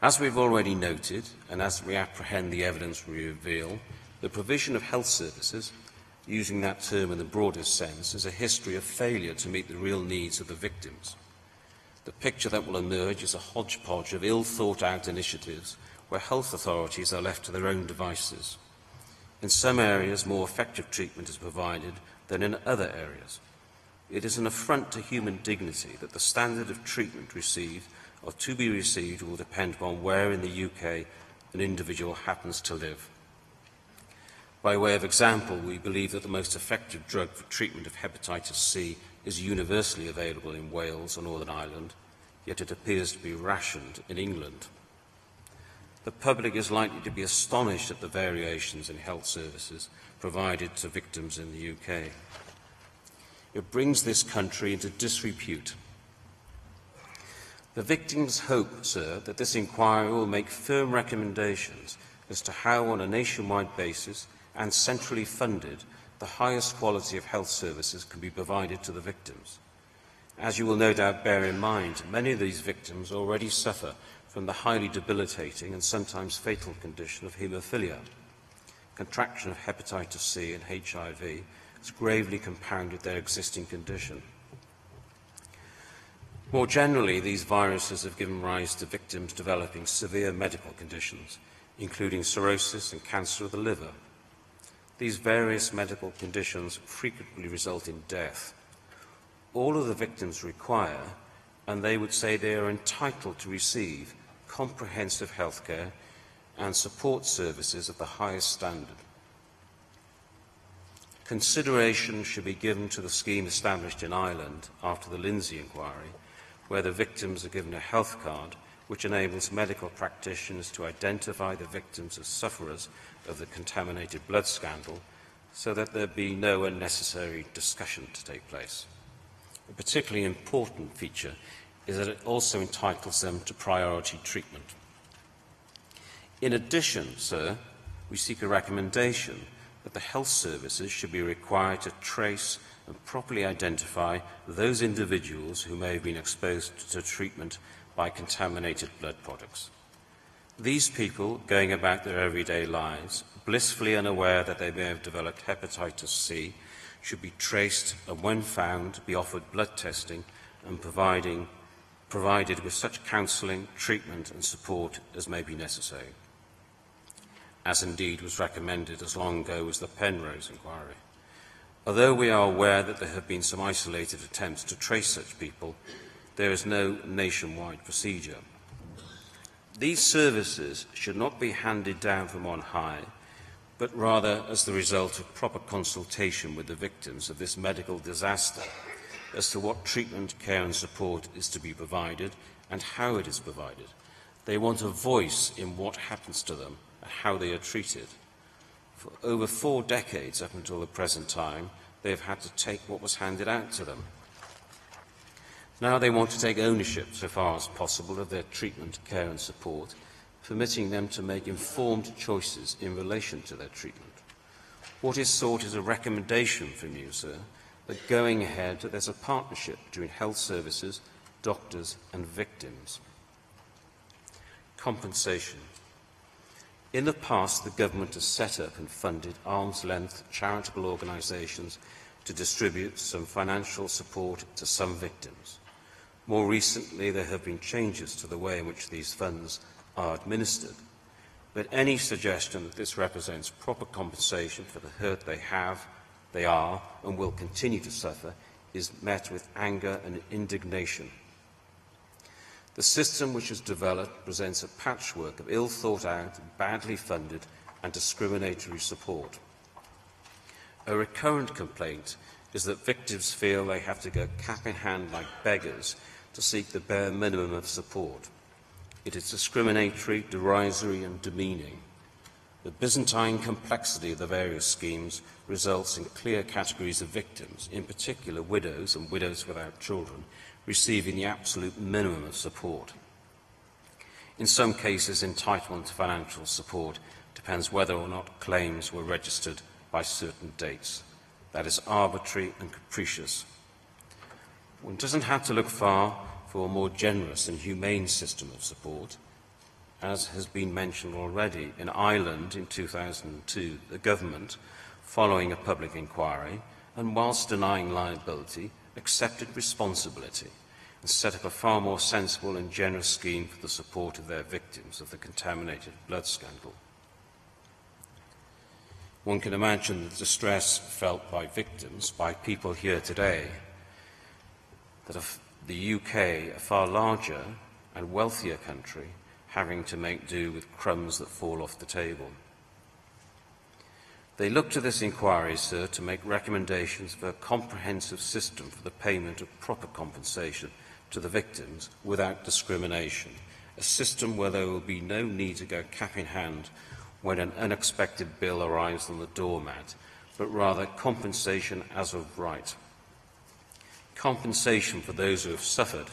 As we've already noted, and as we apprehend the evidence we reveal, the provision of health services, using that term in the broadest sense, is a history of failure to meet the real needs of the victims. The picture that will emerge is a hodgepodge of ill-thought-out initiatives where health authorities are left to their own devices. In some areas, more effective treatment is provided than in other areas. It is an affront to human dignity that the standard of treatment received or to be received will depend upon where in the UK an individual happens to live. By way of example, we believe that the most effective drug for treatment of hepatitis C is universally available in Wales or Northern Ireland, yet it appears to be rationed in England. The public is likely to be astonished at the variations in health services provided to victims in the UK. It brings this country into disrepute. The victims hope, sir, that this inquiry will make firm recommendations as to how, on a nationwide basis and centrally funded, the highest quality of health services can be provided to the victims. As you will no doubt bear in mind, many of these victims already suffer from the highly debilitating and sometimes fatal condition of haemophilia. Contraction of hepatitis C and HIV has gravely compounded their existing condition. More generally, these viruses have given rise to victims developing severe medical conditions, including cirrhosis and cancer of the liver. These various medical conditions frequently result in death. All of the victims require, and they would say they are entitled to receive, comprehensive health care and support services of the highest standard. Consideration should be given to the scheme established in Ireland after the Lindsay inquiry, where the victims are given a health card which enables medical practitioners to identify the victims as sufferers of the contaminated blood scandal so that there be no unnecessary discussion to take place. A particularly important feature is that it also entitles them to priority treatment. In addition, sir, we seek a recommendation that the health services should be required to trace and properly identify those individuals who may have been exposed to treatment by contaminated blood products. These people, going about their everyday lives, blissfully unaware that they may have developed hepatitis C, should be traced and, when found, be offered blood testing and provided with such counselling, treatment and support as may be necessary, as indeed was recommended as long ago as the Penrose inquiry. Although we are aware that there have been some isolated attempts to trace such people, there is no nationwide procedure. These services should not be handed down from on high, but rather as the result of proper consultation with the victims of this medical disaster as to what treatment, care and support is to be provided and how it is provided. They want a voice in what happens to them and how they are treated. For over 4 decades up until the present time, they have had to take what was handed out to them. Now they want to take ownership, so far as possible, of their treatment, care and support, permitting them to make informed choices in relation to their treatment. What is sought is a recommendation from you, sir, that going ahead, there's a partnership between health services, doctors and victims. Compensation. In the past, the government has set up and funded arm's-length charitable organisations to distribute some financial support to some victims. More recently, there have been changes to the way in which these funds are administered, but any suggestion that this represents proper compensation for the hurt they are and will continue to suffer is met with anger and indignation. The system which is developed presents a patchwork of ill-thought-out, badly funded and discriminatory support. A recurrent complaint is that victims feel they have to go cap in hand like beggars to seek the bare minimum of support. It is discriminatory, derisory and demeaning. The Byzantine complexity of the various schemes results in clear categories of victims, in particular widows and widows without children, receiving the absolute minimum of support. In some cases, entitlement to financial support depends whether or not claims were registered by certain dates. That is arbitrary and capricious. One doesn't have to look far for a more generous and humane system of support. As has been mentioned already, in Ireland in 2002, the government, following a public inquiry and whilst denying liability, accepted responsibility and set up a far more sensible and generous scheme for the support of their victims of the contaminated blood scandal. One can imagine the distress felt by victims, by people here today, that the UK, a far larger and wealthier country, having to make do with crumbs that fall off the table. They look to this inquiry, sir, to make recommendations for a comprehensive system for the payment of proper compensation to the victims without discrimination, a system where there will be no need to go cap in hand when an unexpected bill arrives on the doormat, but rather compensation as of right. Compensation for those who have suffered,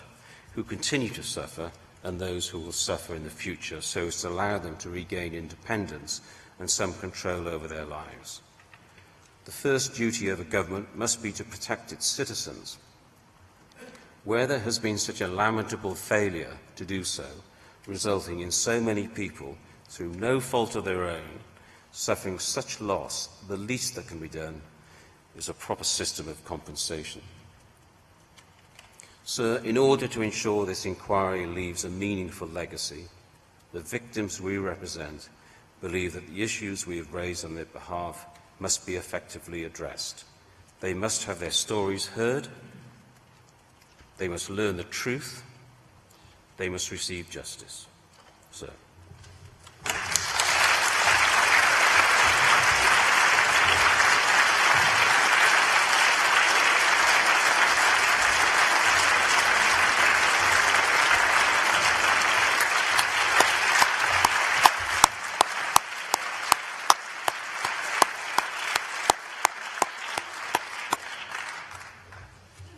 who continue to suffer, and those who will suffer in the future, so as to allow them to regain independence and some control over their lives. The first duty of a government must be to protect its citizens. Where there has been such a lamentable failure to do so, resulting in so many people, through no fault of their own, suffering such loss, the least that can be done is a proper system of compensation. Sir, in order to ensure this inquiry leaves a meaningful legacy, the victims we represent believe that the issues we have raised on their behalf must be effectively addressed. They must have their stories heard, they must learn the truth, they must receive justice. Sir.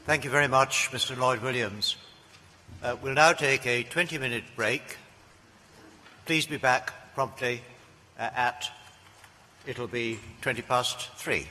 Thank you very much, Mr. Lloyd Williams. We'll now take a 20-minute break. Please be back promptly it'll be 3:20.